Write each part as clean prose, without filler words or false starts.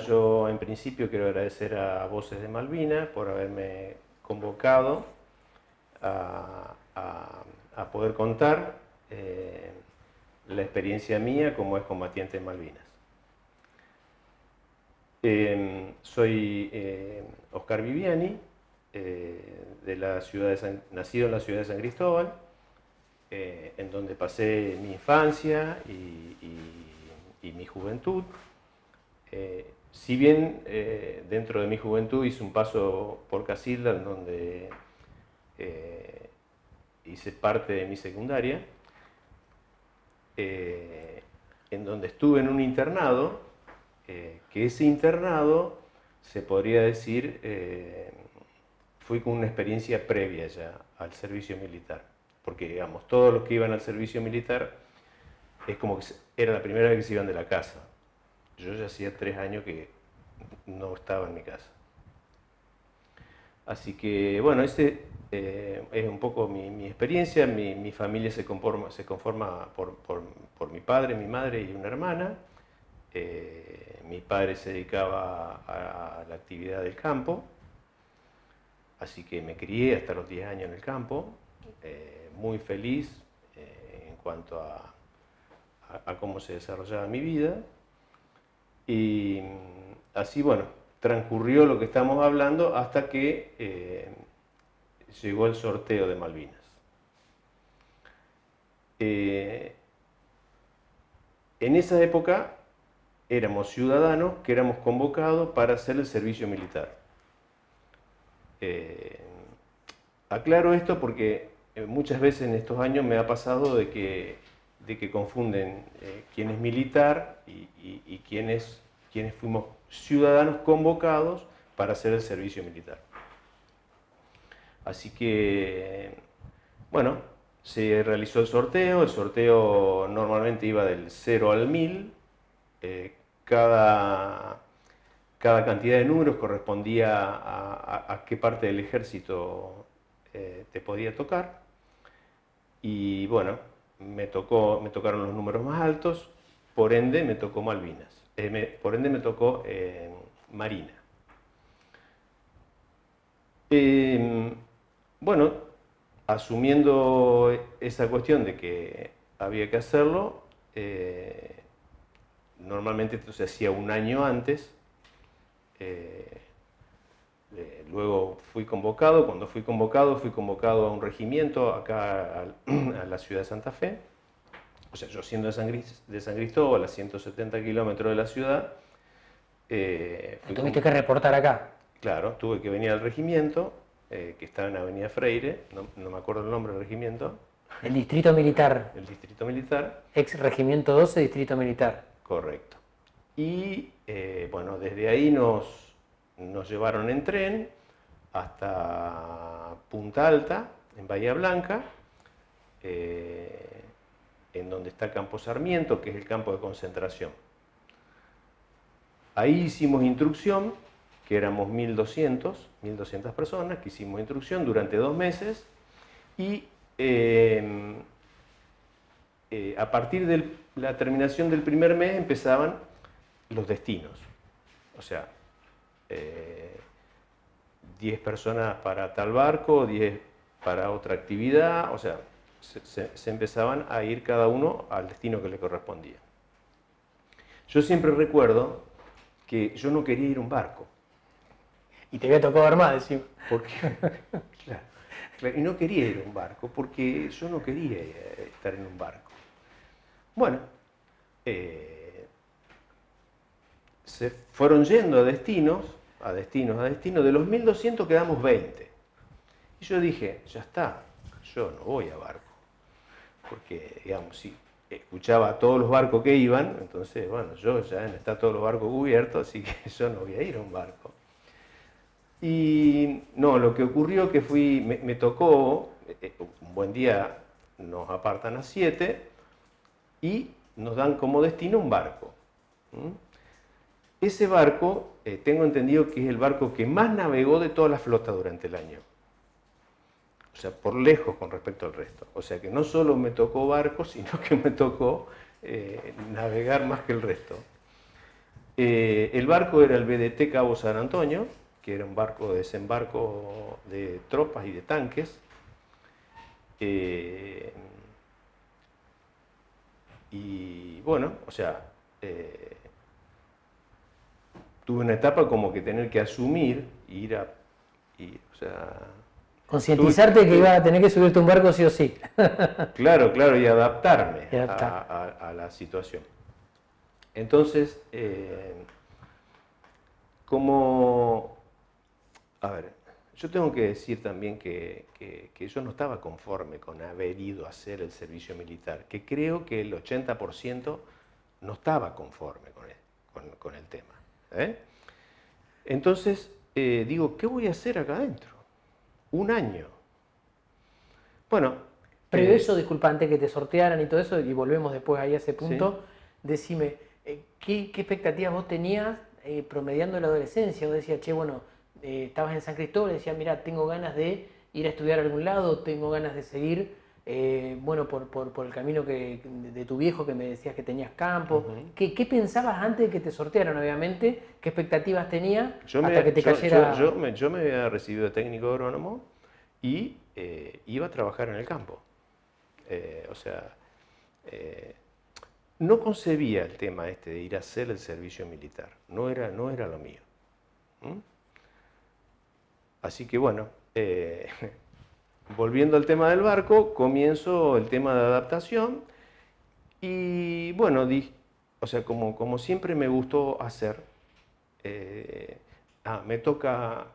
yo en principio quiero agradecer a Voces de Malvinas por haberme convocado a poder contar la experiencia mía como es combatiente en Malvinas. Soy Oscar Viviani, nacido en la ciudad de San Cristóbal, en donde pasé mi infancia y mi juventud. Si bien dentro de mi juventud hice un paso por Casilda, en donde hice parte de mi secundaria, en donde estuve en un internado, que ese internado, se podría decir, fui con una experiencia previa ya al servicio militar. Porque, digamos, todos los que iban al servicio militar, es como que era la primera vez que se iban de la casa. Yo ya hacía 3 años que no estaba en mi casa. Así que, bueno, ese es un poco mi experiencia. Mi familia se conforma por mi padre, mi madre y una hermana. Mi padre se dedicaba a la actividad del campo, así que me crié hasta los 10 años en el campo, muy feliz en cuanto a cómo se desarrollaba mi vida. Y así, bueno, transcurrió lo que estamos hablando hasta que llegó el sorteo de Malvinas. En esa época éramos ciudadanos que éramos convocados para hacer el servicio militar. Aclaro esto porque muchas veces en estos años me ha pasado de que confunden quién es militar y quiénes fuimos ciudadanos convocados para hacer el servicio militar. Así que, bueno, se realizó el sorteo normalmente iba del 0 al 1000, cada cantidad de números correspondía a qué parte del ejército te podía tocar. Y bueno, me tocaron los números más altos, por ende me tocó Malvinas, por ende me tocó Marina. Bueno, asumiendo esa cuestión de que había que hacerlo, normalmente esto se hacía un año antes. Luego fui convocado. Cuando fui convocado a un regimiento acá a la ciudad de Santa Fe. O sea, yo siendo de San Cristóbal, a 170 kilómetros de la ciudad. ¿Tuviste que reportar acá? Claro, tuve que venir al regimiento, que estaba en Avenida Freire, no me acuerdo el nombre del regimiento. El Distrito Militar. El Distrito Militar. Ex Regimiento 12, Distrito Militar. Correcto. Y bueno, desde ahí nos llevaron en tren hasta Punta Alta, en Bahía Blanca, en donde está Campo Sarmiento, que es el campo de concentración. Ahí hicimos instrucción, que éramos 1.200 personas, que hicimos instrucción durante 2 meses, y a partir de la terminación del primer mes empezaban los destinos. O sea, 10 personas para tal barco, 10 para otra actividad, o sea, se empezaban a ir cada uno al destino que le correspondía. Yo siempre recuerdo que yo no quería ir a un barco. Y te había tocado armar, decimos. Porque, claro, y no quería ir a un barco porque yo no quería estar en un barco. Bueno, se fueron yendo a destinos. De los 1.200 quedamos 20. Y yo dije, ya está, yo no voy a barco. Porque, digamos, si escuchaba a todos los barcos que iban, entonces, bueno, yo ya está todos los barcos cubiertos, así que yo no voy a ir a un barco. Y no, lo que ocurrió que me tocó, un buen día nos apartan a 7 y nos dan como destino un barco. Ese barco, tengo entendido que es el barco que más navegó de toda la flota durante el año. O sea, por lejos con respecto al resto. O sea que no solo me tocó barco, sino que me tocó navegar más que el resto. El barco era el BDT Cabo San Antonio, que era un barco de desembarco de tropas y de tanques. Y bueno, o sea, tuve una etapa como que tener que asumir, o sea, Concientizarte que ibas a tener que subirte a un barco sí o sí. claro, claro, y adaptarme Y adaptar. a la situación. Entonces, a ver, yo tengo que decir también que yo no estaba conforme con haber ido a hacer el servicio militar, que creo que el 80% no estaba conforme con el tema. ¿eh? Entonces, digo, ¿qué voy a hacer acá adentro? Un año. Bueno, Previo a eso, disculpa, antes que te sortearan y todo eso, y volvemos después ahí a ese punto, decime, ¿qué expectativas vos tenías promediando la adolescencia? Vos decías, che, bueno, estabas en San Cristóbal y decías, mira, tengo ganas de ir a estudiar a algún lado, tengo ganas de seguir, bueno, por el camino de tu viejo que me decías que tenías campo. ¿Qué pensabas antes de que te sortearan, obviamente? ¿Qué expectativas tenías hasta que te cayera? Yo me había recibido de técnico agrónomo y iba a trabajar en el campo. O sea, no concebía el tema este de ir a hacer el servicio militar. No era lo mío. ¿Mm? Así que bueno, volviendo al tema del barco, comienzo el tema de adaptación y bueno, o sea, como siempre me gustó hacer, me toca,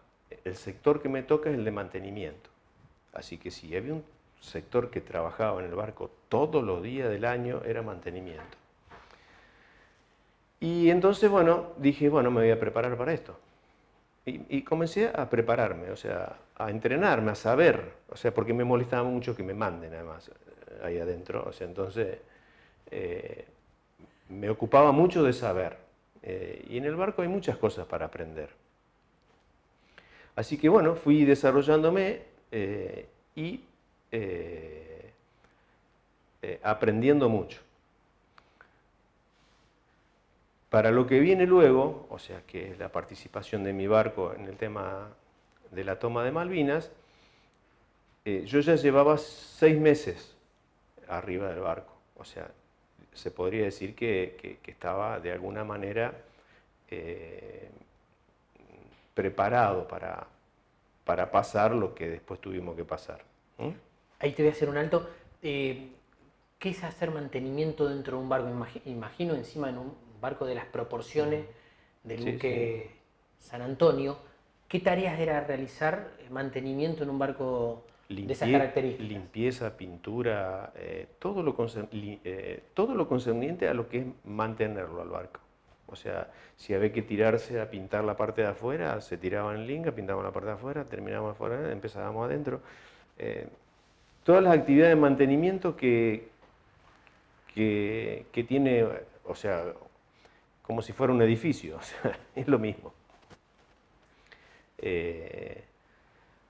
el sector que me toca es el de mantenimiento. Así que si había un sector que trabajaba en el barco todos los días del año, era mantenimiento. Y entonces, bueno, dije, bueno, me voy a preparar para esto. Y comencé a prepararme, o sea, a entrenarme, a saber, o sea, porque me molestaba mucho que me manden además ahí adentro, o sea, entonces me ocupaba mucho de saber. Y en el barco hay muchas cosas para aprender. Así que bueno, fui desarrollándome y aprendiendo mucho. Para lo que viene luego, o sea, que es la participación de mi barco en el tema de la toma de Malvinas, yo ya llevaba 6 meses arriba del barco. O sea, se podría decir que estaba de alguna manera preparado para pasar lo que después tuvimos que pasar. Ahí te voy a hacer un alto. ¿Qué es hacer mantenimiento dentro de un barco? Imagino encima en un barco de las proporciones del buque San Antonio. ¿Qué tareas era realizar mantenimiento en un barco de esas características? Limpieza, pintura, todo lo concerniente a lo que es mantenerlo al barco. O sea, si había que tirarse a pintar la parte de afuera, se tiraban en linga, pintaban la parte de afuera, terminábamos afuera, empezábamos adentro. Todas las actividades de mantenimiento que tiene, o sea, como si fuera un edificio, o sea, es lo mismo.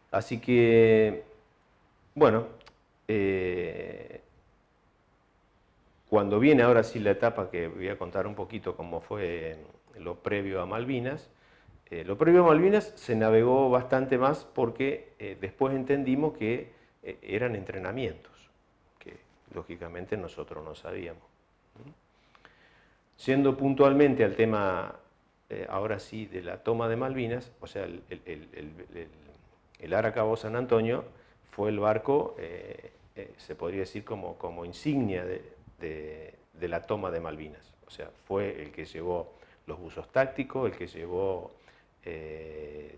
Así que, bueno, cuando viene ahora sí la etapa que voy a contar un poquito cómo fue lo previo a Malvinas, lo previo a Malvinas se navegó bastante más porque después entendimos que eran entrenamientos, que lógicamente nosotros no sabíamos. Siendo puntualmente al tema, ahora sí, de la toma de Malvinas, o sea, el Ara Cabo San Antonio fue el barco, se podría decir como insignia de la toma de Malvinas. O sea, fue el que llevó los buzos tácticos, el que llevó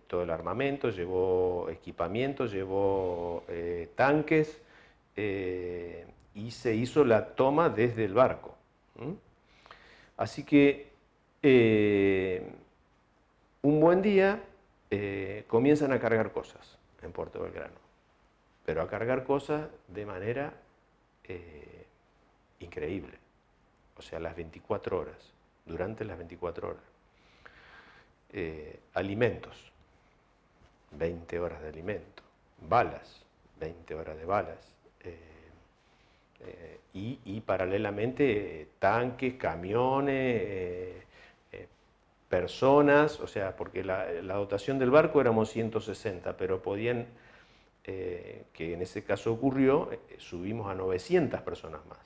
todo el armamento, llevó equipamiento, llevó tanques y se hizo la toma desde el barco. Así que un buen día comienzan a cargar cosas en Puerto Belgrano, pero a cargar cosas de manera increíble, o sea, las 24 horas, durante las 24 horas. Alimentos, 20 horas de alimento, balas, 20 horas de balas, y paralelamente tanques, camiones, personas, o sea, porque la dotación del barco éramos 160, pero podían, que en ese caso ocurrió, subimos a 900 personas más.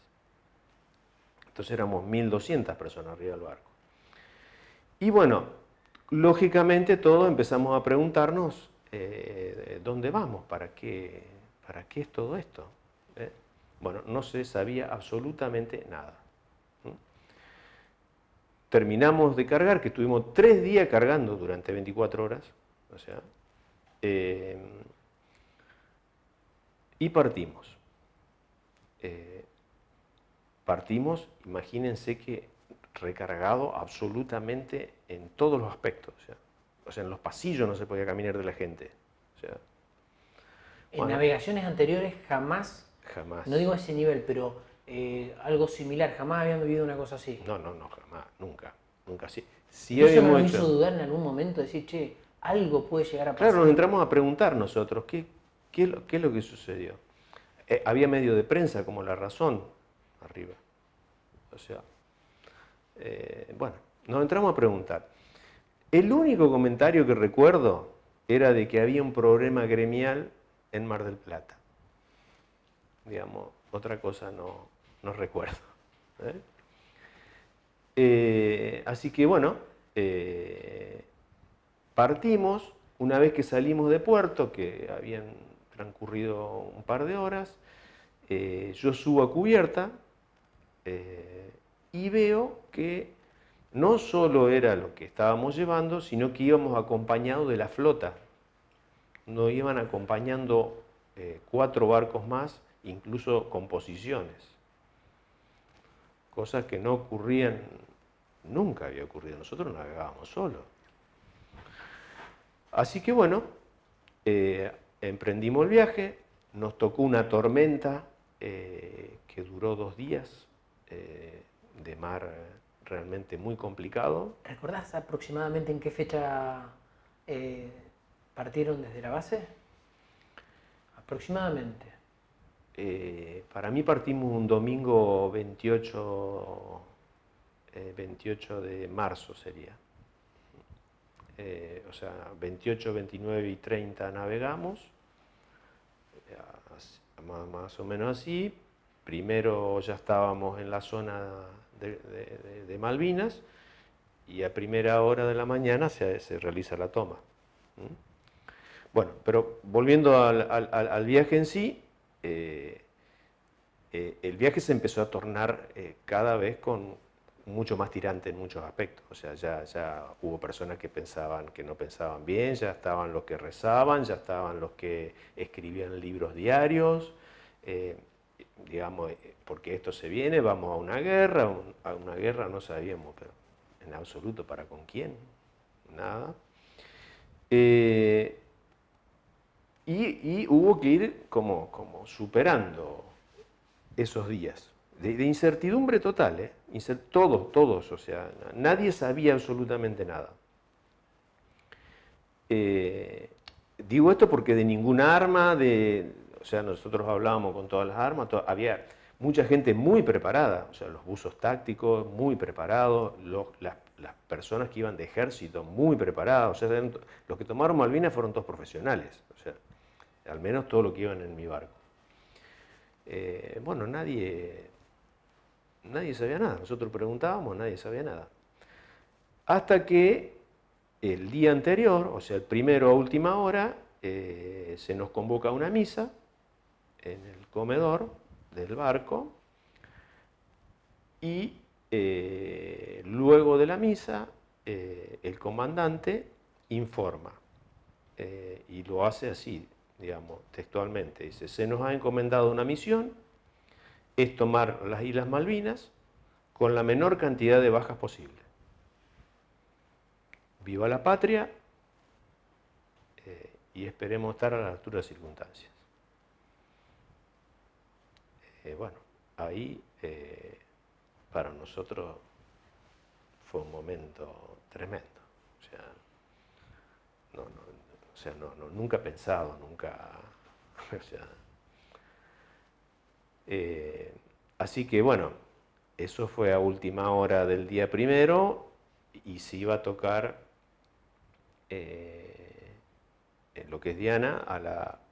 Entonces éramos 1200 personas arriba del barco. Y bueno, lógicamente todos empezamos a preguntarnos, ¿dónde vamos? ¿Para qué es todo esto? Bueno, no se sabía absolutamente nada. Terminamos de cargar, que estuvimos 3 días cargando durante 24 horas, o sea, y partimos. Partimos, imagínense que recargado absolutamente en todos los aspectos, o sea, en los pasillos no se podía caminar de la gente. O sea, En bueno, navegaciones anteriores jamás, no digo a ese nivel, pero algo similar, jamás habían vivido una cosa así. No, jamás, nunca sí. Sí ¿Y eso no habíamos nos hecho. hizo dudar en algún momento, decir, che, algo puede llegar a pasar? Claro, nos entramos a preguntar nosotros, ¿qué es lo que sucedió? Había medio de prensa como La Razón arriba. O sea, bueno, nos entramos a preguntar. El único comentario que recuerdo era de que había un problema gremial en Mar del Plata. Digamos, otra cosa no recuerdo. Así que bueno, partimos. Una vez que salimos de puerto, que habían transcurrido un par de horas, yo subo a cubierta y veo que no solo era lo que estábamos llevando, sino que íbamos acompañados de la flota. Nos iban acompañando 4 barcos más, incluso con posiciones. Cosas que no ocurrían, nunca había ocurrido. Nosotros navegábamos solos. Así que bueno, emprendimos el viaje, nos tocó una tormenta que duró 2 días de mar realmente muy complicado. ¿Recordás aproximadamente en qué fecha partieron desde la base? Aproximadamente. Para mí partimos un domingo 28 de marzo sería. O sea, 28, 29 y 30 navegamos, más o menos así. Primero ya estábamos en la zona de Malvinas y a primera hora de la mañana se realiza la toma. Bueno, pero volviendo al viaje en sí, el viaje se empezó a tornar cada vez con mucho más tirante en muchos aspectos. O sea, ya hubo personas que pensaban que no pensaban bien, ya estaban los que rezaban, ya estaban los que escribían libros diarios, digamos, porque esto se viene, vamos a una guerra no sabíamos, pero en absoluto para con quién, nada. Y hubo que ir como superando esos días de incertidumbre total, todos, o sea, nadie sabía absolutamente nada. Digo esto porque de ninguna arma, o sea, nosotros hablábamos con todas las armas, había mucha gente muy preparada, o sea, los buzos tácticos muy preparados, las personas que iban de ejército muy preparadas, o sea, los que tomaron Malvinas fueron todos profesionales, o sea, al menos todos los que iban en mi barco. Bueno, nadie sabía nada, nosotros preguntábamos, nadie sabía nada. Hasta que el día anterior, o sea, el primero a última hora, se nos convoca a una misa en el comedor del barco y luego de la misa el comandante informa y lo hace así, digamos, textualmente. Dice, se nos ha encomendado una misión, es tomar las Islas Malvinas con la menor cantidad de bajas posible. Viva la patria y esperemos estar a la altura de las circunstancias. Bueno, ahí para nosotros fue un momento tremendo. O sea, nunca pensado, nunca... O sea, así que bueno, eso fue a última hora del día primero. y se iba a tocar en lo que es Diana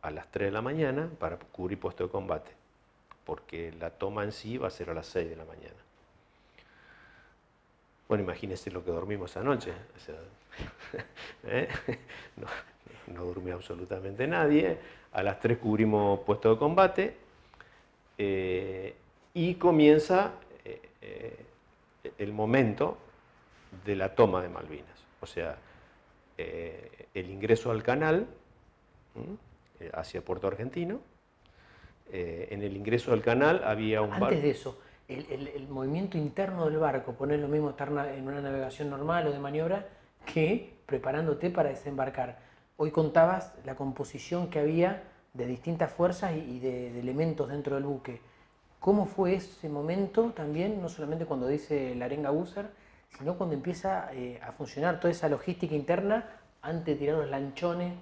a las 3 de la mañana para cubrir puesto de combate, porque la toma en sí va a ser a las 6 de la mañana. Bueno, imagínense lo que dormimos anoche. O sea, no durmió absolutamente nadie. A las 3 cubrimos puesto de combate y comienza el momento de la toma de Malvinas. O sea, el ingreso al canal hacia Puerto Argentino. En el ingreso al canal había un barco. Antes de eso, el movimiento interno del barco, poner lo mismo estar en una navegación normal o de maniobra que preparándote para desembarcar. Hoy contabas la composición que había de distintas fuerzas y de elementos dentro del buque. ¿Cómo fue ese momento también, no solamente cuando dice la arenga Gusar, sino cuando empieza a funcionar toda esa logística interna antes de tirar los lanchones?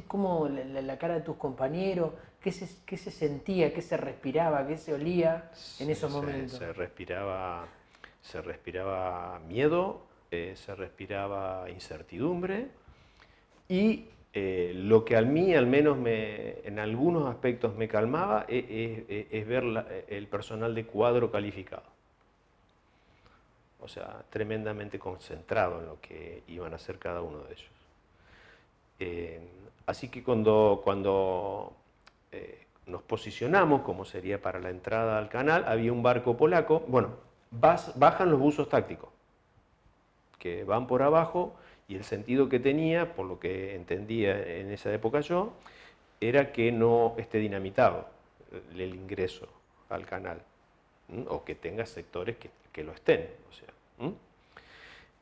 ¿Cómo la cara de tus compañeros? ¿Qué se sentía? ¿Qué se respiraba? ¿Qué se olía en esos momentos? Se respiraba miedo, se respiraba incertidumbre y lo que a mí al menos en algunos aspectos me calmaba es ver el personal de cuadro calificado. O sea, tremendamente concentrado en lo que iban a hacer cada uno de ellos. Así que cuando nos posicionamos, como sería para la entrada al canal, había un barco polaco. Bueno, bajan los buzos tácticos, que van por abajo, y el sentido que tenía, por lo que entendía en esa época yo, era que no esté dinamitado el ingreso al canal, o que tenga sectores que lo estén. O sea,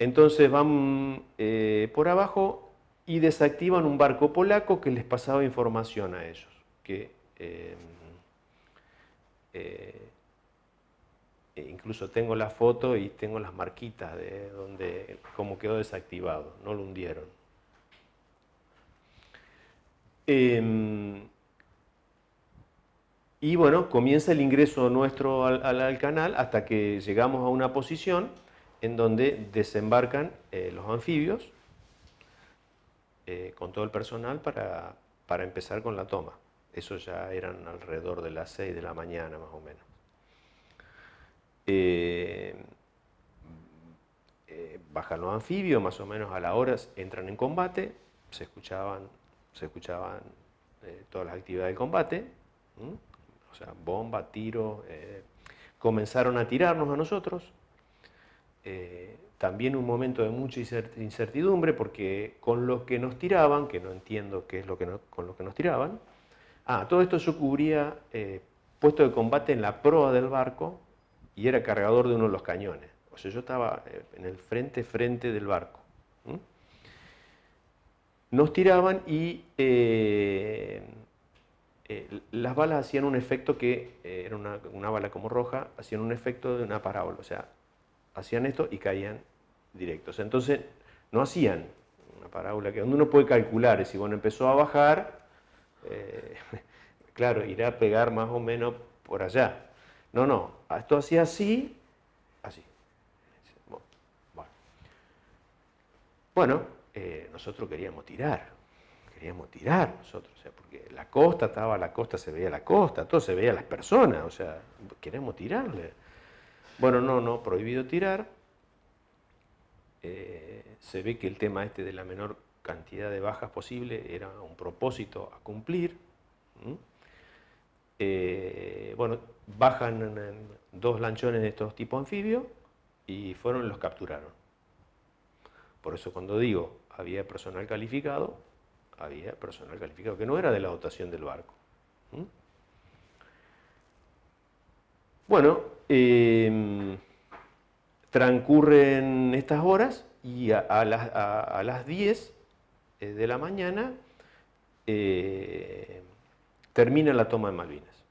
entonces van por abajo y desactivan un barco polaco que les pasaba información a ellos, que incluso tengo la foto y tengo las marquitas de cómo quedó desactivado, no lo hundieron. Y bueno, comienza el ingreso nuestro al canal hasta que llegamos a una posición en donde desembarcan los anfibios con todo el personal para empezar con la toma. Eso ya eran alrededor de las 6 de la mañana más o menos. Bajan los anfibios, más o menos a la hora entran en combate, se escuchaban todas las actividades de combate, o sea, bomba, tiro, comenzaron a tirarnos a nosotros, también un momento de mucha incertidumbre porque con lo que nos tiraban, que no entiendo qué es con lo que nos tiraban, todo esto yo cubría puesto de combate en la proa del barco y era cargador de uno de los cañones. O sea, yo estaba en el frente del barco. Nos tiraban y las balas hacían un efecto que era una bala como roja, hacían un efecto de una parábola. O sea, hacían esto y caían directos. Entonces, no hacían una parábola que uno puede calcular. Si bueno, empezó a bajar, claro, irá a pegar más o menos por allá. No, esto hacía así, así. Bueno, nosotros queríamos tirar nosotros, o sea, porque la costa, se veía la costa, todo se veía las personas, o sea, queremos tirarle. Bueno, no, prohibido tirar. Se ve que el tema este de la menor cantidad de bajas posible era un propósito a cumplir. Bueno, bajan dos lanchones de estos tipos anfibios y los capturaron. Por eso cuando digo había personal calificado que no era de la dotación del barco. Bueno, transcurren estas horas y a las 10 de la mañana termina la toma de Malvinas,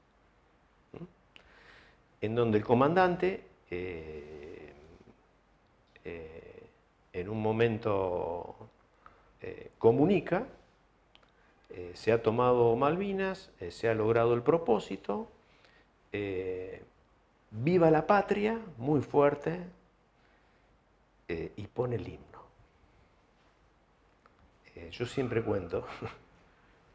en donde el comandante en un momento comunica, se ha tomado Malvinas, se ha logrado el propósito, viva la patria, muy fuerte, y pone el himno. Yo siempre cuento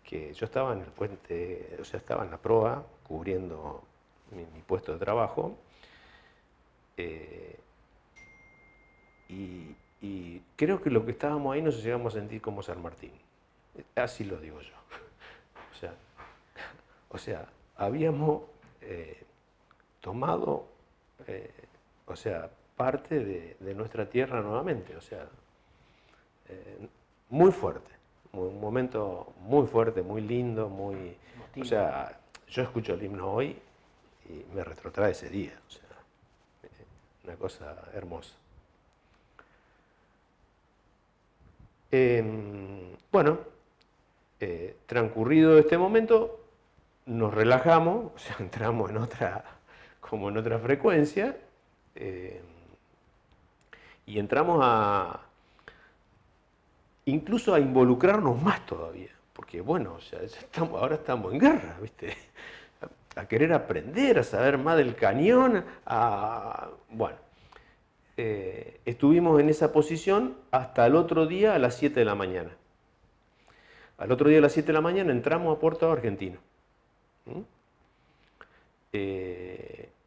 que yo estaba en el puente, o sea, estaba en la proa cubriendo mi puesto de trabajo, y creo que lo que estábamos ahí nos llegamos a sentir como San Martín. Así lo digo yo. O sea, habíamos tomado, o sea, parte de nuestra tierra nuevamente. O sea, muy fuerte. Un momento muy fuerte, muy lindo, muy... O sea, yo escucho el himno hoy y me retrotrae ese día. O sea, una cosa hermosa. Bueno, transcurrido este momento, nos relajamos, o sea, entramos en otra, como en otra frecuencia, y entramos incluso a involucrarnos más todavía, porque bueno, o sea, ahora estamos en guerra, ¿viste? A querer aprender, a saber más del cañón, bueno. Estuvimos en esa posición hasta el otro día a las 7 de la mañana. Al otro día a las 7 de la mañana entramos a Puerto Argentino.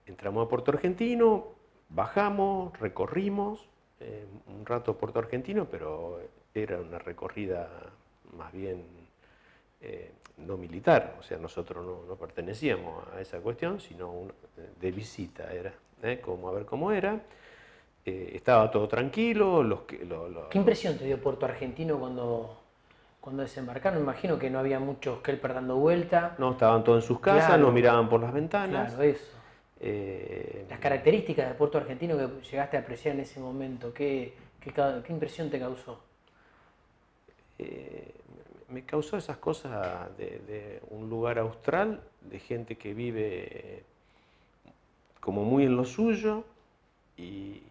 Entramos a Puerto Argentino, bajamos, recorrimos un rato Puerto Argentino, pero era una recorrida más bien no militar, o sea, nosotros no pertenecíamos a esa cuestión, sino de visita, era como a ver cómo era. Estaba todo tranquilo. ¿Qué impresión te dio Puerto Argentino cuando desembarcaron? Me imagino que no había muchos kelper dando vuelta. No, estaban todos en sus casas, claro, nos miraban por las ventanas. Claro, eso. Las características de Puerto Argentino que llegaste a apreciar en ese momento, ¿qué impresión te causó? Me causó esas cosas de un lugar austral, de gente que vive como muy en lo suyo, y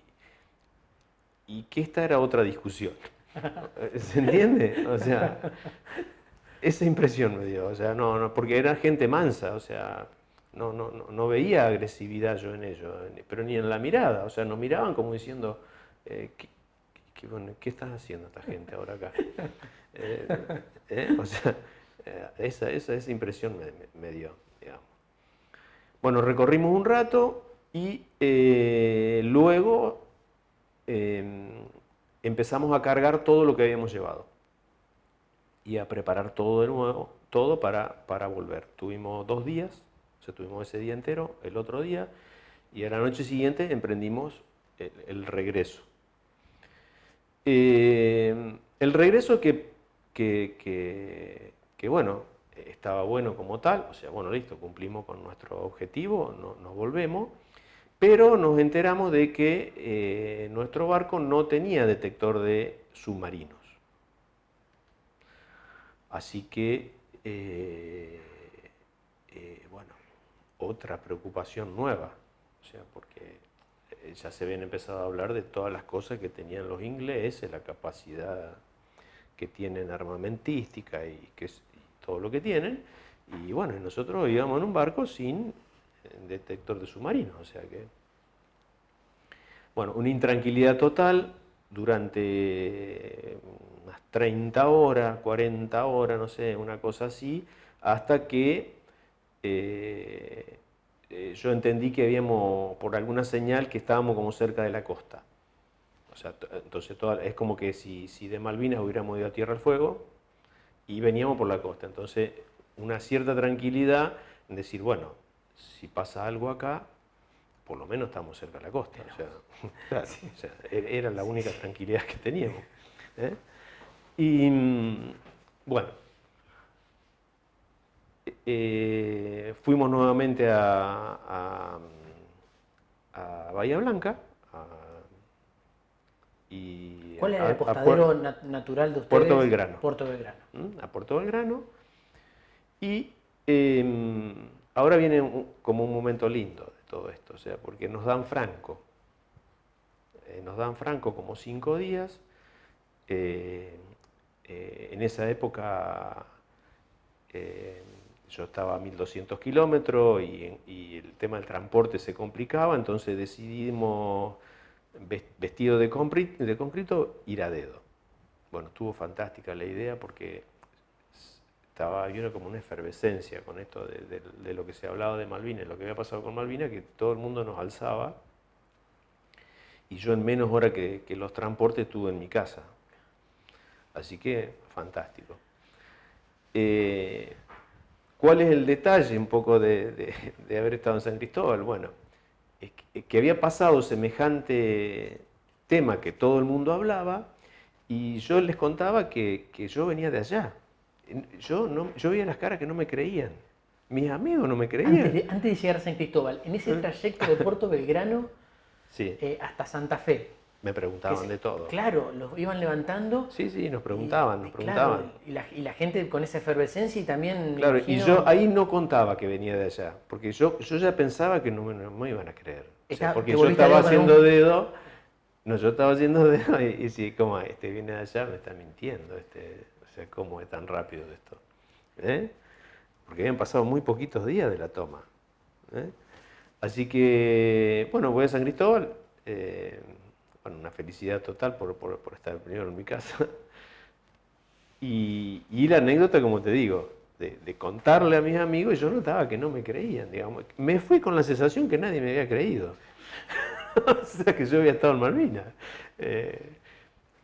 que esta era otra discusión. ¿Se entiende? O sea, esa impresión me dio, o sea, porque era gente mansa, o sea, no veía agresividad yo en ellos, pero ni en la mirada, o sea, nos miraban como diciendo, ¿qué estás haciendo esta gente ahora acá? O sea, esa impresión me dio, digamos. Bueno, recorrimos un rato y luego empezamos a cargar todo lo que habíamos llevado y a preparar todo de nuevo, todo para volver. Tuvimos 2 días, o sea, tuvimos ese día entero, el otro día, y a la noche siguiente emprendimos el regreso. El regreso que bueno, estaba bueno como tal, o sea, bueno, listo, cumplimos con nuestro objetivo, nos volvemos, pero nos enteramos de que nuestro barco no tenía detector de submarinos. Así que, bueno, otra preocupación nueva, o sea, porque ya se habían empezado a hablar de todas las cosas que tenían los ingleses, la capacidad que tienen armamentística y todo lo que tienen, y bueno, nosotros íbamos en un barco sin detector de submarinos, o sea que, bueno, una intranquilidad total durante unas 30 horas, 40 horas, no sé, una cosa así, hasta que yo entendí que habíamos, por alguna señal, que estábamos como cerca de la costa. O sea, entonces es como que si de Malvinas hubiéramos ido a Tierra del Fuego y veníamos por la costa. Entonces, una cierta tranquilidad en decir, bueno, si pasa algo acá, por lo menos estamos cerca de la costa. O sea, claro, sí. O sea, era la única tranquilidad que teníamos. Y bueno, fuimos nuevamente a Bahía Blanca. ¿Cuál era el apostadero natural de ustedes? Puerto Belgrano. Puerto Belgrano. A Puerto Belgrano. Y ahora viene como un momento lindo de todo esto, o sea, porque nos dan franco. Nos dan franco como 5 días. En esa época yo estaba a 1200 kilómetros y el tema del transporte se complicaba, entonces decidimos vestido de concreto, ir a dedo. Bueno, estuvo fantástica la idea porque había como una efervescencia con esto de lo que se hablaba de Malvinas, lo que había pasado con Malvinas, que todo el mundo nos alzaba, y yo en menos hora que los transportes estuve en mi casa. Así que, fantástico. ¿Cuál es el detalle un poco de haber estado en San Cristóbal? Bueno, es que había pasado semejante tema que todo el mundo hablaba, y yo les contaba que yo venía de allá. Yo veía las caras que no me creían. Mis amigos no me creían. Antes de llegar a San Cristóbal, en ese trayecto de Puerto Belgrano Sí. Hasta Santa Fe. Me preguntaban de todo. Claro, los iban levantando. Sí, nos preguntaban. Claro, y la gente con esa efervescencia y también... Claro, y yo ahí no contaba que venía de allá, porque yo ya pensaba que no me iban a creer. O sea, porque yo estaba haciendo dedo, yo estaba haciendo dedo y si como viene de allá, me está mintiendo, o sea, ¿cómo es tan rápido esto? Porque habían pasado muy poquitos días de la toma. Así que, bueno, voy a San Cristóbal, bueno, una felicidad total por estar primero en mi casa. Y la anécdota, como te digo, de contarle a mis amigos, yo notaba que no me creían, digamos. Me fui con la sensación que nadie me había creído. O sea, que yo había estado en Malvinas.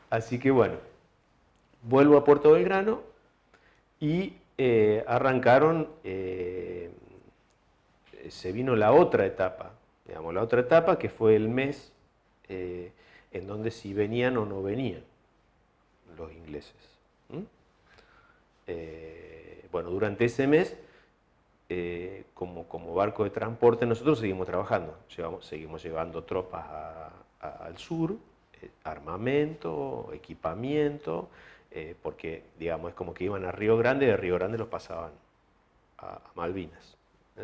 Así que bueno, vuelvo a Puerto Belgrano y arrancaron, se vino la otra etapa, digamos, la otra etapa que fue el mes en donde si venían o no venían los ingleses. Bueno, durante ese mes, como barco de transporte, nosotros seguimos trabajando, seguimos llevando tropas al sur, armamento, equipamiento, porque, digamos, es como que iban a Río Grande, y de Río Grande los pasaban a Malvinas.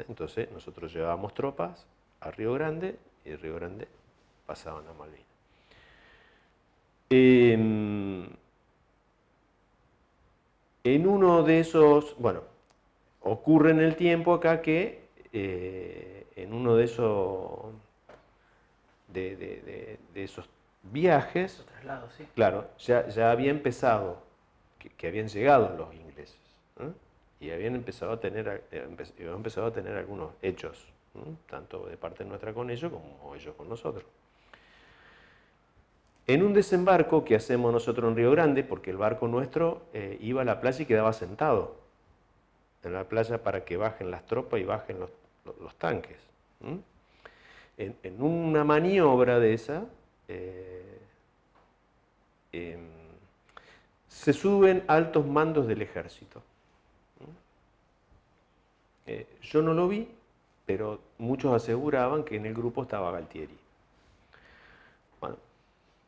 Entonces, nosotros llevábamos tropas a Río Grande, y de Río Grande pasaban a Malvinas. En uno de esos, bueno, ocurre en el tiempo acá que en uno de esos viajes, traslados, sí. Claro, ya había empezado, que habían llegado los ingleses, y habían empezado a tener algunos hechos, tanto de parte nuestra con ellos como ellos con nosotros. En un desembarco que hacemos nosotros en Río Grande, porque el barco nuestro iba a la playa y quedaba sentado en la playa para que bajen las tropas y bajen los tanques. En una maniobra de esa, se suben altos mandos del ejército. Yo no lo vi, pero muchos aseguraban que en el grupo estaba Galtieri. Bueno,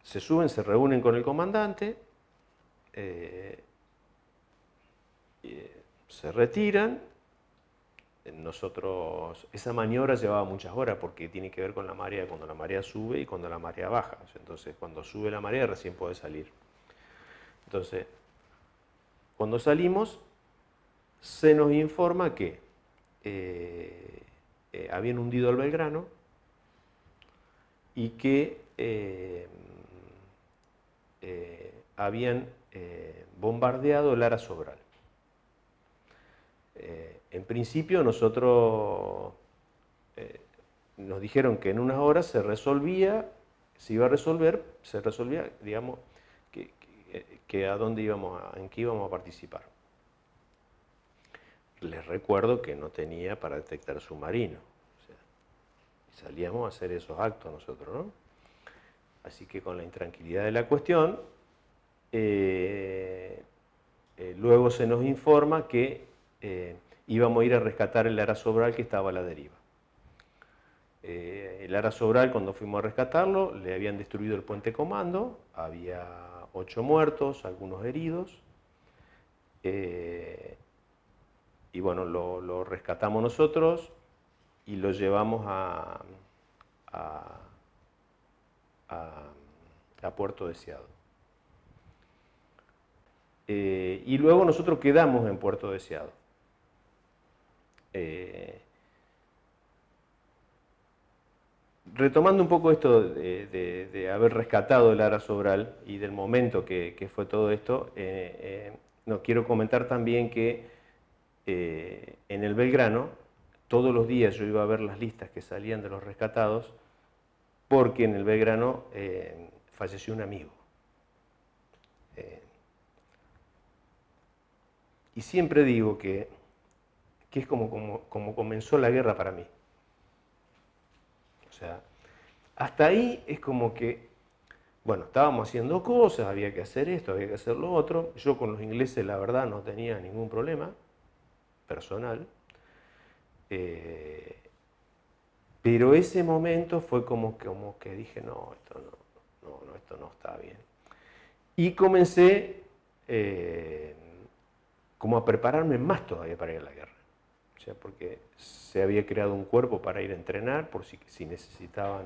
se suben, se reúnen con el comandante, se retiran. Nosotros, esa maniobra llevaba muchas horas porque tiene que ver con la marea, cuando la marea sube y cuando la marea baja. Entonces, cuando sube la marea recién puede salir. Entonces, cuando salimos, se nos informa que habían hundido el Belgrano y que habían bombardeado el Ara Sobral. En principio nosotros nos dijeron que en unas horas se iba a resolver, digamos, que en qué íbamos a participar. Les recuerdo que no tenía para detectar submarino, o sea, salíamos a hacer esos actos nosotros, ¿no? Así que con la intranquilidad de la cuestión, luego se nos informa que íbamos a ir a rescatar el Ara Sobral que estaba a la deriva. El Ara Sobral, cuando fuimos a rescatarlo, le habían destruido el puente comando, había 8 muertos, algunos heridos, y bueno, lo rescatamos nosotros y lo llevamos a Puerto Deseado. Y luego nosotros quedamos en Puerto Deseado. retomando un poco esto de haber rescatado el Ara Sobral y del momento que fue todo esto, no, quiero comentar también que en el Belgrano, todos los días yo iba a ver las listas que salían de los rescatados, porque en el Belgrano falleció un amigo. Y siempre digo que es como comenzó la guerra para mí. O sea, hasta ahí es como que, bueno, estábamos haciendo cosas, había que hacer esto, había que hacer lo otro. Yo con los ingleses, la verdad, no tenía ningún problema personal. Pero ese momento fue como que dije, no, esto no está bien. Y comencé como a prepararme más todavía para ir a la guerra. O sea, porque se había creado un cuerpo para ir a entrenar, por si necesitaban,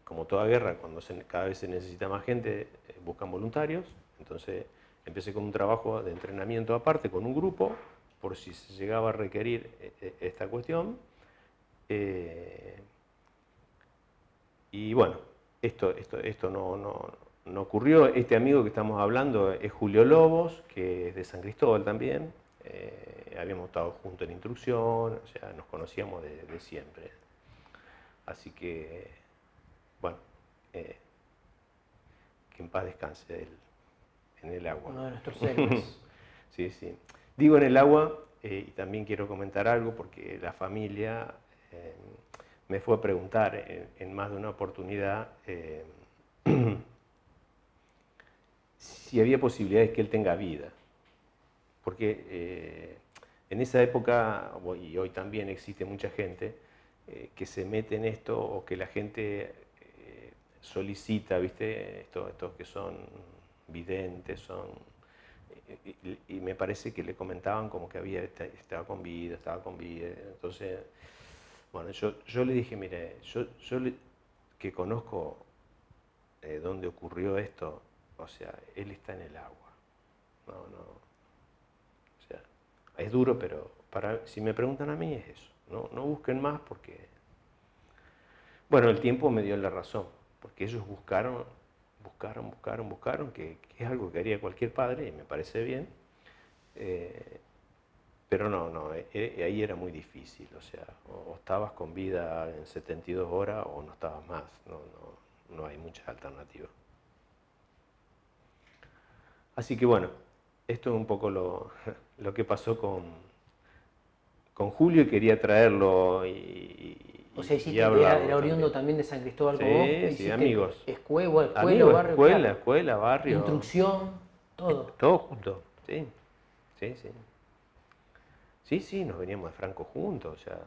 como toda guerra, cuando cada vez se necesita más gente, buscan voluntarios. Entonces empecé con un trabajo de entrenamiento aparte, con un grupo, por si se llegaba a requerir esta cuestión. Y bueno, esto no ocurrió. Este amigo que estamos hablando es Julio Lobos, que es de San Cristóbal también. Habíamos estado juntos en instrucción, o sea, nos conocíamos de siempre. Así que, bueno, que en paz descanse él en el agua. Uno de nuestros héroes. Sí, sí. Digo en el agua, y también quiero comentar algo, porque la familia me fue a preguntar en más de una oportunidad si había posibilidades que él tenga vida. Porque en esa época, y hoy también existe mucha gente que se mete en esto, o que la gente solicita, ¿viste? Estos que son videntes, y me parece que le comentaban como que estaba con vida, Entonces, bueno, yo le dije, mire, que conozco dónde ocurrió esto, o sea, él está en el agua. No. O sea, es duro, pero si me preguntan a mí es eso. No busquen más porque... Bueno, el tiempo me dio la razón, porque ellos buscaron, que es algo que haría cualquier padre y me parece bien. Pero no, ahí era muy difícil, o sea, o estabas con vida en 72 horas o no estabas más, no hay muchas alternativas. Así que bueno, esto es un poco lo que pasó con Julio, y quería traerlo O sea, hablarlo era oriundo también. también de San Cristóbal como vos. Sí, amigos. Escuela, Amigos, barrio, claro. escuela, barrio. Instrucción, todo. Todo junto, sí. Sí, nos veníamos de Franco juntos, o sea,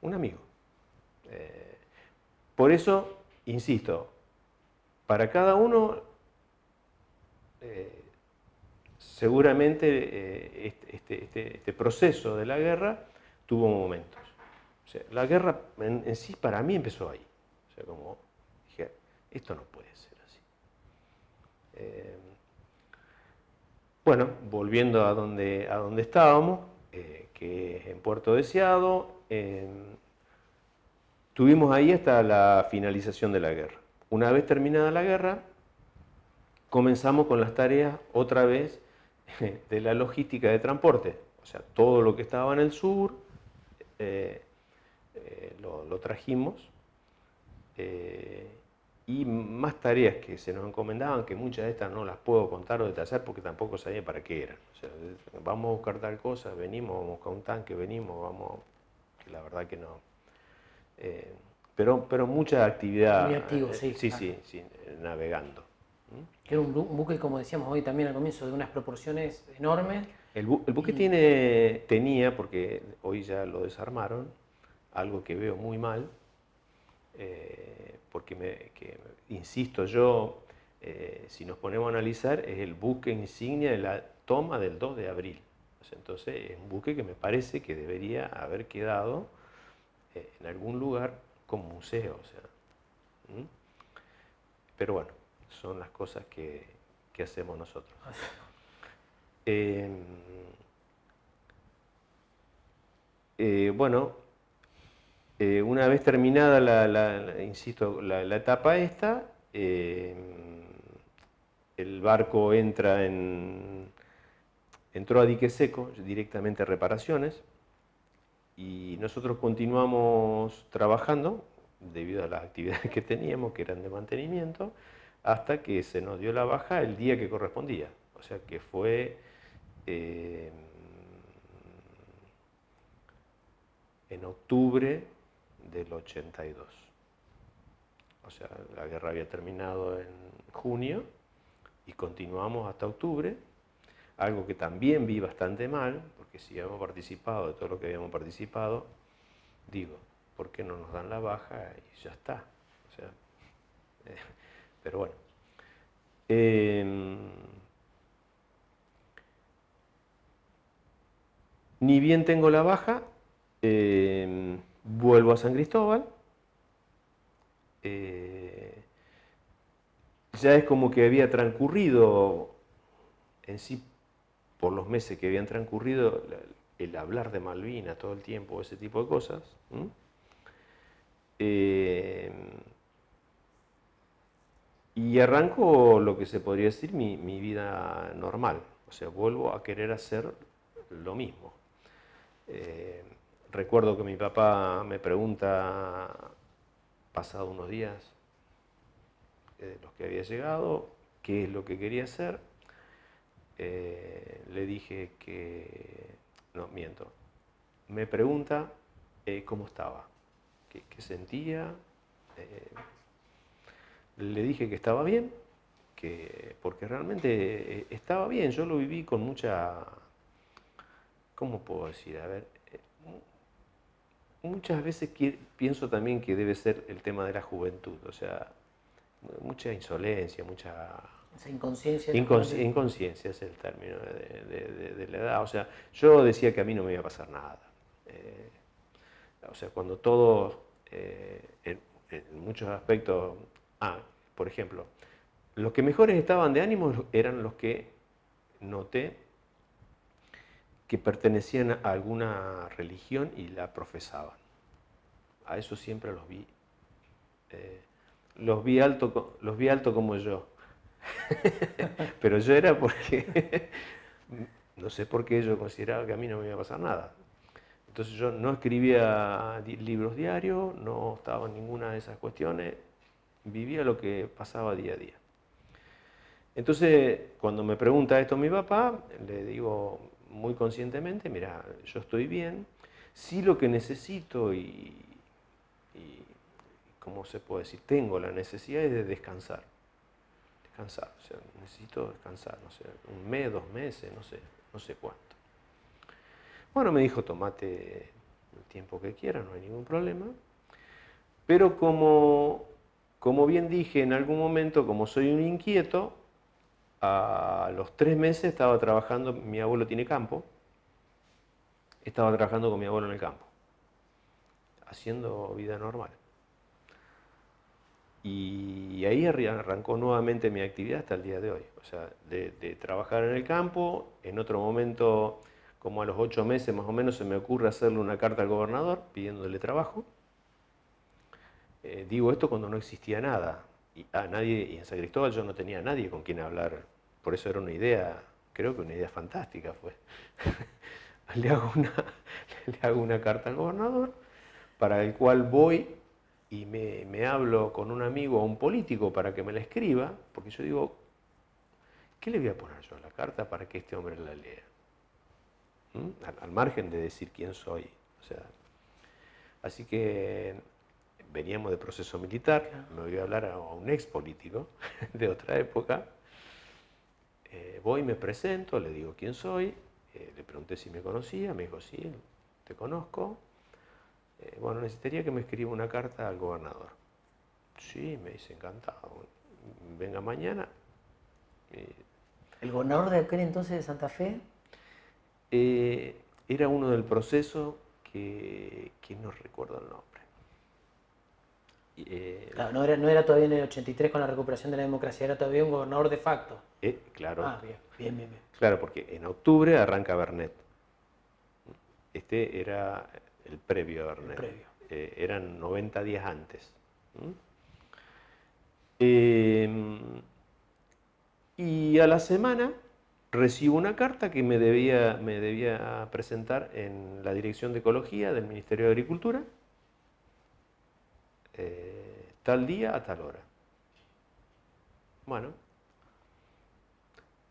un amigo. Por eso, insisto, para cada uno, seguramente este proceso de la guerra tuvo momentos. O sea, la guerra en sí para mí empezó ahí. O sea, como dije, esto no puede ser así. Bueno, volviendo a donde estábamos, que es en Puerto Deseado, estuvimos ahí hasta la finalización de la guerra. Una vez terminada la guerra, comenzamos con las tareas otra vez de la logística de transporte. O sea, todo lo que estaba en el sur lo trajimos, y más tareas que se nos encomendaban, que muchas de estas no las puedo contar o detallar porque tampoco sabía para qué eran. O sea, vamos a buscar tal cosa, venimos, vamos a buscar un tanque, que la verdad que no. Pero mucha actividad. Muy activo, sí. Sí, navegando. Que era un buque, como decíamos hoy también al comienzo, de unas proporciones enormes. El buque tenía, porque hoy ya lo desarmaron, algo que veo muy mal, porque insisto yo, si nos ponemos a analizar, es el buque insignia de la toma del 2 de abril. O sea, entonces es un buque que me parece que debería haber quedado en algún lugar como museo. O sea, pero bueno, son las cosas que hacemos nosotros. Bueno, Una vez terminada insisto, la etapa esta, el barco entró a dique seco, directamente a reparaciones, y nosotros continuamos trabajando debido a las actividades que teníamos, que eran de mantenimiento, hasta que se nos dio la baja el día que correspondía. O sea que fue en octubre del 82. O sea, la guerra había terminado en junio y continuamos hasta octubre, algo que también vi bastante mal, porque si habíamos participado de todo lo que habíamos participado, digo, ¿por qué no nos dan la baja y ya está? O sea, pero bueno. Ni bien tengo la baja, vuelvo a San Cristóbal. Ya es como que había transcurrido en sí, por los meses que habían transcurrido, el hablar de Malvinas todo el tiempo, ese tipo de cosas. Y arranco lo que se podría decir mi vida normal. O sea, vuelvo a querer hacer lo mismo. Recuerdo que mi papá me pregunta, pasado unos días de los que había llegado, qué es lo que quería hacer. Le dije que, no, miento, me pregunta cómo estaba, qué sentía. Le dije que estaba bien, porque realmente estaba bien. Yo lo viví con mucha, ¿cómo puedo decir? A ver, muchas veces pienso también que debe ser el tema de la juventud, o sea, mucha insolencia, mucha... Esa inconsciencia. Inconsciencia es el término de la edad. O sea, yo decía que a mí no me iba a pasar nada. O sea, cuando todo, en muchos aspectos... por ejemplo, los que mejores estaban de ánimo eran los que noté que pertenecían a alguna religión y la profesaban. A eso siempre los vi. Los vi alto como yo. Pero yo era porque, no sé por qué yo consideraba que a mí no me iba a pasar nada. Entonces yo no escribía libros diarios, no estaba en ninguna de esas cuestiones, vivía lo que pasaba día a día. Entonces, cuando me pregunta esto mi papá, le digo muy conscientemente, mira, yo estoy bien, sí lo que necesito ¿cómo se puede decir? Tengo la necesidad de descansar. O sea, necesito descansar, no sé, un mes, 2 meses, no sé cuánto. Bueno, me dijo, tomate el tiempo que quieras, no hay ningún problema. Pero como bien dije en algún momento, como soy un inquieto, a los 3 meses estaba trabajando, mi abuelo tiene campo, estaba trabajando con mi abuelo en el campo, haciendo vida normal. Y ahí arrancó nuevamente mi actividad hasta el día de hoy. O sea, de trabajar en el campo, en otro momento, como a los 8 meses más o menos, se me ocurre hacerle una carta al gobernador pidiéndole trabajo. Digo esto cuando no existía nada. Y en San Cristóbal yo no tenía a nadie con quien hablar. Por eso era una idea, creo que una idea fantástica fue. le hago una carta al gobernador, para el cual voy y me hablo con un amigo o un político para que me la escriba, porque yo digo, ¿qué le voy a poner yo a la carta para que este hombre la lea? Al margen de decir quién soy. O sea, así que veníamos de proceso militar, me voy a hablar a un ex político de otra época. Voy, me presento, le digo quién soy, le pregunté si me conocía, me dijo sí, te conozco. Bueno, necesitaría que me escriba una carta al gobernador. Sí, me dice, encantado. Venga mañana. ¿El gobernador de aquel entonces de Santa Fe? Era uno del proceso que no recuerdo el nombre. Claro, no era todavía en el 83 con la recuperación de la democracia, era todavía un gobernador de facto. Claro. Bien. Claro, porque en octubre arranca Bernet. Este era el previo a Bernet. eran 90 días antes. Y a la semana recibo una carta que me debía presentar en la Dirección de Ecología del Ministerio de Agricultura, tal día a tal hora. Bueno,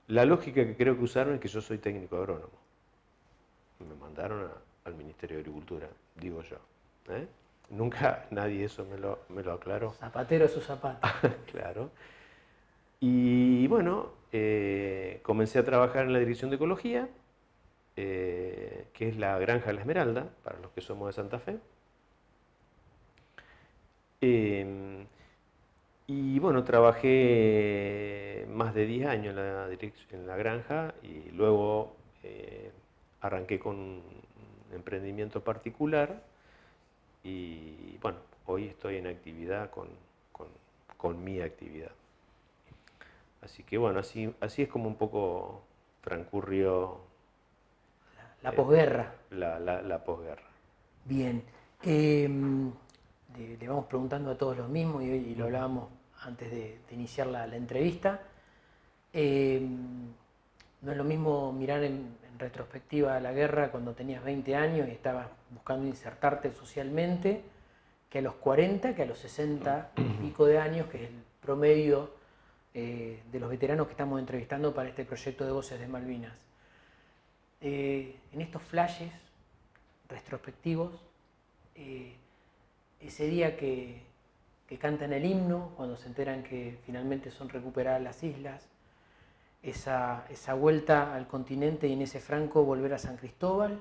la lógica que creo que usaron es que yo soy técnico agrónomo. Me mandaron al Ministerio de Agricultura, digo yo. Nunca nadie eso me lo aclaró. Zapatero a su zapato. Claro. Y bueno, comencé a trabajar en la Dirección de Ecología, que es la Granja La Esmeralda, para los que somos de Santa Fe. Y bueno, trabajé más de 10 años en la granja y luego arranqué con un emprendimiento particular y bueno, hoy estoy en actividad con mi actividad. Así que bueno, así es como un poco transcurrió La posguerra. la posguerra. Bien. Le vamos preguntando a todos lo mismo y lo hablábamos antes de iniciar la entrevista. No es lo mismo mirar en retrospectiva a la guerra cuando tenías 20 años y estabas buscando insertarte socialmente, que a los 40, que a los 60 y pico de años, que es el promedio de los veteranos que estamos entrevistando para este proyecto de Voces de Malvinas. En estos flashes retrospectivos, ese día que cantan el himno, cuando se enteran que finalmente son recuperadas las islas, esa vuelta al continente y en ese franco volver a San Cristóbal,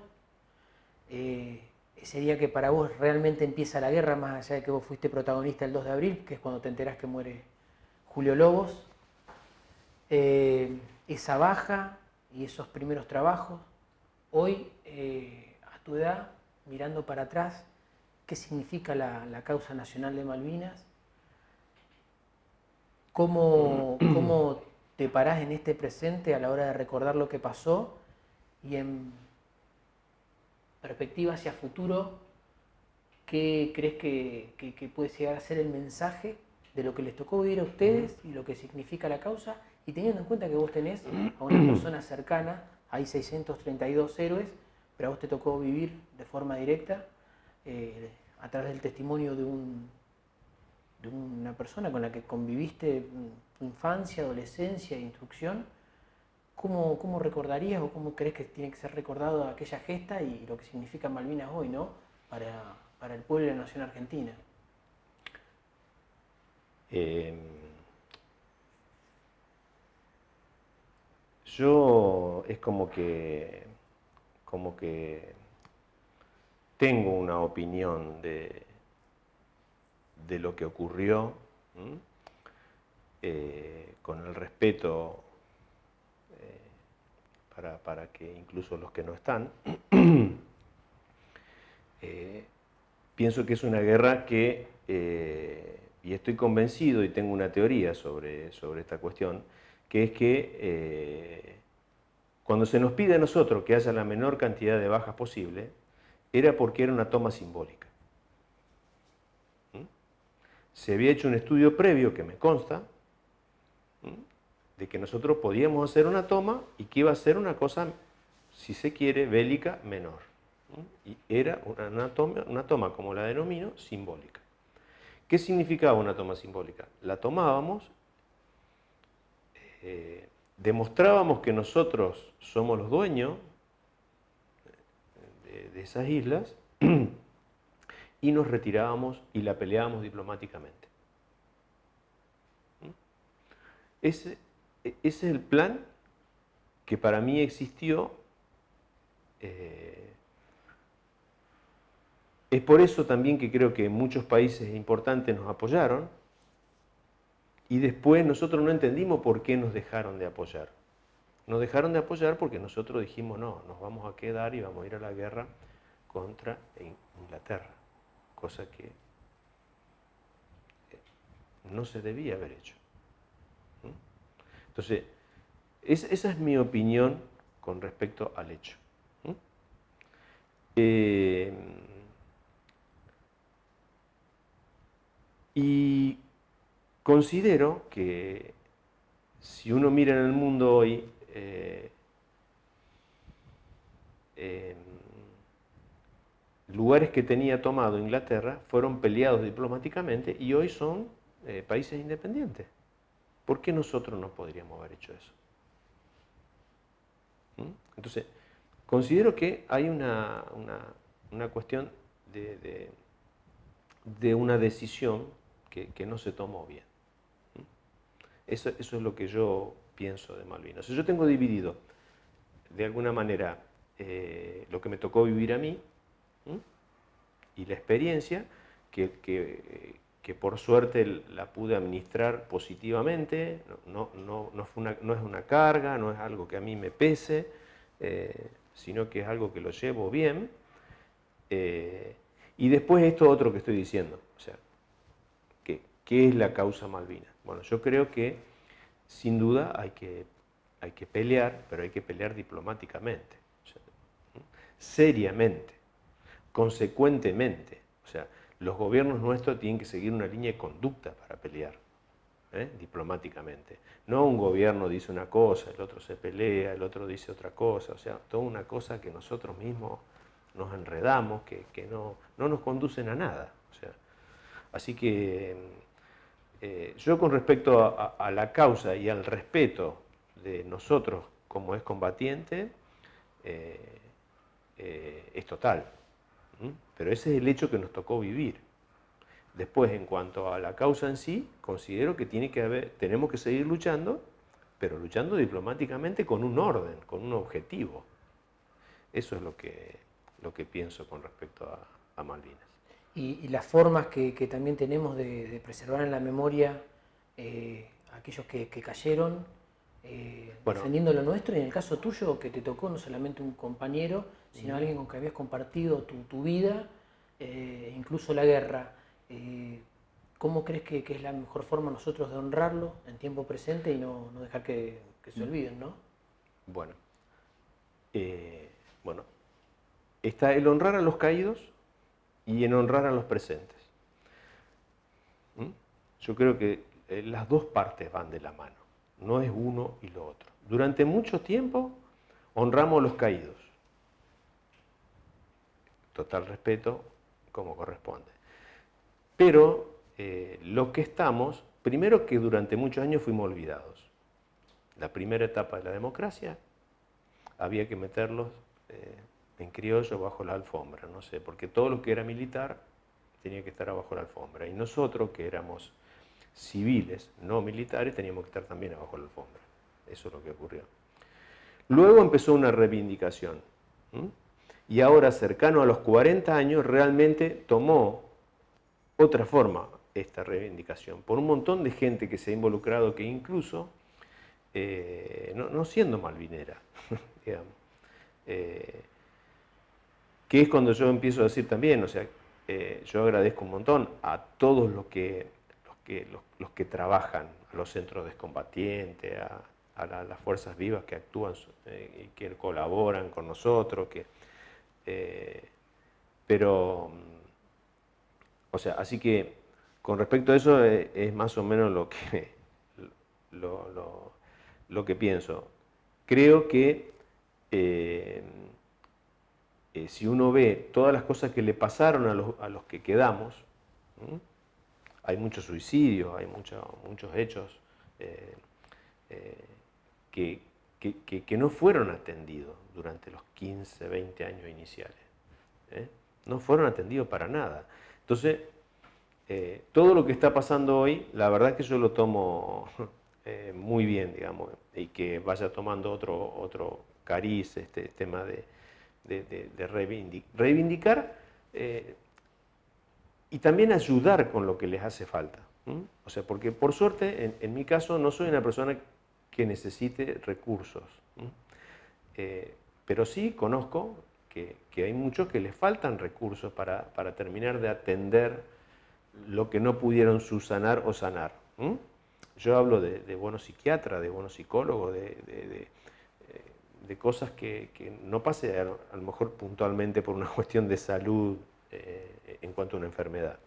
ese día que para vos realmente empieza la guerra, más allá de que vos fuiste protagonista el 2 de abril, que es cuando te enterás que muere Julio Lobos, esa baja y esos primeros trabajos, hoy a tu edad, mirando para atrás, ¿qué significa la causa nacional de Malvinas? ¿Cómo te parás en este presente a la hora de recordar lo que pasó? Y en perspectiva hacia futuro, ¿qué crees que puede llegar a ser el mensaje de lo que les tocó vivir a ustedes y lo que significa la causa? Y teniendo en cuenta que vos tenés a una persona cercana, hay 632 héroes, pero a vos te tocó vivir de forma directa a través del testimonio de una persona con la que conviviste tu infancia, adolescencia e instrucción. ¿Cómo recordarías o cómo crees que tiene que ser recordado aquella gesta y lo que significa Malvinas hoy, ¿no? para el pueblo y la nación argentina? Yo es como que tengo una opinión de lo que ocurrió, con el respeto para que incluso los que no están, pienso que es una guerra que, y estoy convencido y tengo una teoría sobre esta cuestión, que es que cuando se nos pide a nosotros que haya la menor cantidad de bajas posible, era porque era una toma simbólica. Se había hecho un estudio previo, que me consta, de que nosotros podíamos hacer una toma y que iba a ser una cosa, si se quiere, bélica menor. Y era una toma, como la denomino, simbólica. ¿Qué significaba una toma simbólica? La tomábamos, demostrábamos que nosotros somos los dueños de esas islas y nos retirábamos y la peleábamos diplomáticamente. Ese es el plan que para mí existió. Es por eso también que creo que muchos países importantes nos apoyaron y después nosotros no entendimos por qué nos dejaron de apoyar. Nos dejaron de apoyar porque nosotros dijimos no, nos vamos a quedar y vamos a ir a la guerra contra Inglaterra, cosa que no se debía haber hecho. Entonces, esa es mi opinión con respecto al hecho. considero que si uno mira en el mundo hoy, lugares que tenía tomado Inglaterra fueron peleados diplomáticamente y hoy son países independientes. ¿Por qué nosotros no podríamos haber hecho eso? Entonces, considero que hay una cuestión de una decisión que no se tomó bien. Eso es lo que yo pienso de Malvinas. Yo tengo dividido, de alguna manera, lo que me tocó vivir a mí y la experiencia que por suerte la pude administrar positivamente, no es una carga, no es algo que a mí me pese, sino que es algo que lo llevo bien. Y después esto otro que estoy diciendo, o sea, ¿qué es la causa Malvinas? Bueno, yo creo que sin duda hay que pelear, pero hay que pelear diplomáticamente, o sea, seriamente, consecuentemente. O sea, los gobiernos nuestros tienen que seguir una línea de conducta para pelear diplomáticamente. No un gobierno dice una cosa, el otro se pelea, el otro dice otra cosa, o sea, toda una cosa que nosotros mismos nos enredamos, que no nos conducen a nada. O sea, así que yo con respecto a la causa y al respeto de nosotros como excombatientes, es total. Pero ese es el hecho que nos tocó vivir. Después, en cuanto a la causa en sí, considero que tenemos que seguir luchando, pero luchando diplomáticamente con un orden, con un objetivo. Eso es lo que pienso con respecto a Malvinas. Y las formas que también tenemos de preservar en la memoria aquellos que cayeron, Bueno, defendiendo lo nuestro, y en el caso tuyo, que te tocó no solamente un compañero, sino alguien con que habías compartido tu vida, incluso la guerra. ¿Cómo crees que es la mejor forma nosotros de honrarlo en tiempo presente y no dejar que se olviden, ¿no? Bueno, está el honrar a los caídos y el honrar a los presentes. Yo creo que las dos partes van de la mano, no es uno y lo otro. Durante mucho tiempo honramos a los caídos, total respeto como corresponde. Pero lo que estamos, primero que durante muchos años fuimos olvidados. La primera etapa de la democracia había que meterlos en criollo bajo la alfombra, no sé, porque todo lo que era militar tenía que estar abajo la alfombra. Y nosotros, que éramos civiles, no militares, teníamos que estar también abajo la alfombra. Eso es lo que ocurrió. Luego empezó una reivindicación. Y ahora, cercano a los 40 años, realmente tomó otra forma esta reivindicación, por un montón de gente que se ha involucrado, que incluso, no siendo malvinera, digamos, que es cuando yo empiezo a decir también, o sea, yo agradezco un montón a todos los que trabajan, a los centros de excombatientes, a las fuerzas vivas que actúan y que colaboran con nosotros, pero, o sea, así que con respecto a eso es más o menos lo que pienso. Creo que si uno ve todas las cosas que le pasaron a los que quedamos, hay muchos suicidios, hay muchos hechos que no fueron atendidos durante los 15, 20 años iniciales. No fueron atendidos para nada. Entonces, todo lo que está pasando hoy, la verdad es que yo lo tomo muy bien, digamos, y que vaya tomando otro cariz, este tema de reivindicar y también ayudar con lo que les hace falta. O sea, porque por suerte, en mi caso, no soy una persona que necesite recursos, pero sí conozco que hay muchos que les faltan recursos para terminar de atender lo que no pudieron subsanar o sanar. Yo hablo de buenos psiquiatras, de buenos psicólogos, de cosas que no pase a lo mejor puntualmente por una cuestión de salud en cuanto a una enfermedad.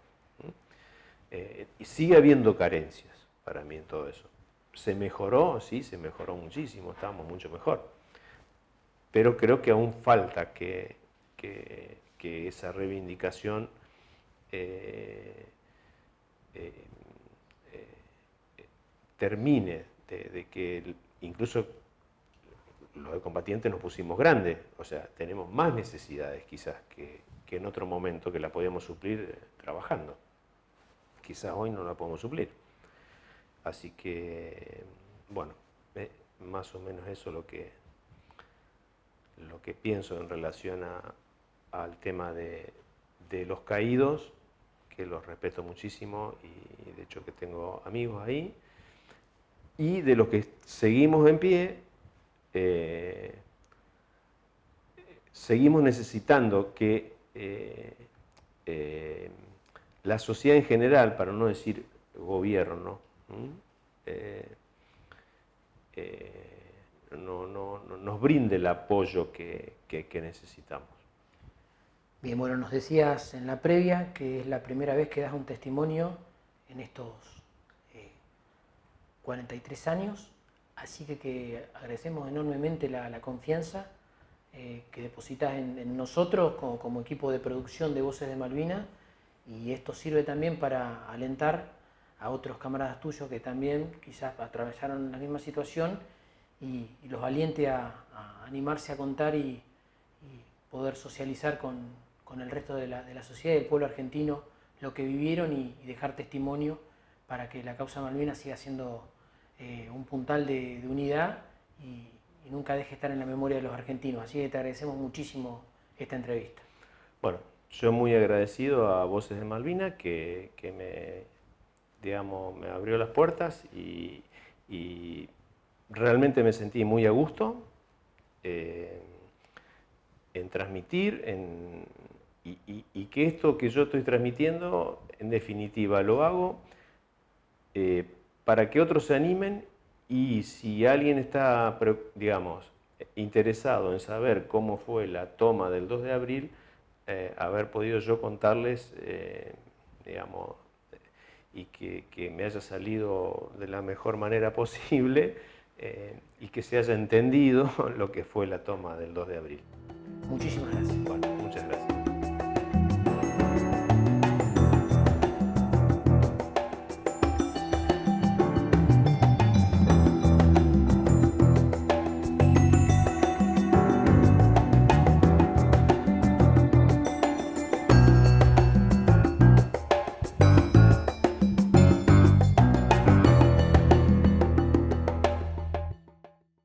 Y sigue habiendo carencias. para mí en todo eso. ¿Se mejoró? Sí, se mejoró muchísimo, estábamos mucho mejor. Pero creo que aún falta que esa reivindicación termine, de que incluso los de combatientes nos pusimos grandes, o sea, tenemos más necesidades quizás que en otro momento que la podíamos suplir trabajando. Quizás hoy no la podemos suplir. Así que, bueno, más o menos eso lo que pienso en relación al tema de los caídos, que los respeto muchísimo y de hecho que tengo amigos ahí, y de los que seguimos en pie. Seguimos necesitando que la sociedad en general, para no decir gobierno, nos brinde el apoyo que necesitamos. Bien, bueno, nos decías en la previa que es la primera vez que das un testimonio en estos 43 años, así que agradecemos enormemente la confianza que depositas en nosotros como equipo de producción de Voces de Malvinas, y esto sirve también para alentar a otros camaradas tuyos que también quizás atravesaron la misma situación y los aliente a animarse a contar y poder socializar con el resto de la sociedad y del pueblo argentino lo que vivieron y dejar testimonio para que la causa Malvinas siga siendo un puntal de unidad y nunca deje de estar en la memoria de los argentinos. Así que te agradecemos muchísimo esta entrevista. Bueno, yo muy agradecido a Voces de Malvinas que me abrió las puertas y realmente me sentí muy a gusto en transmitir y que esto que yo estoy transmitiendo, en definitiva, lo hago para que otros se animen, y si alguien está, digamos, interesado en saber cómo fue la toma del 2 de abril, haber podido yo contarles, digamos, y que me haya salido de la mejor manera posible y que se haya entendido lo que fue la toma del 2 de abril. Muchísimas gracias. Bueno.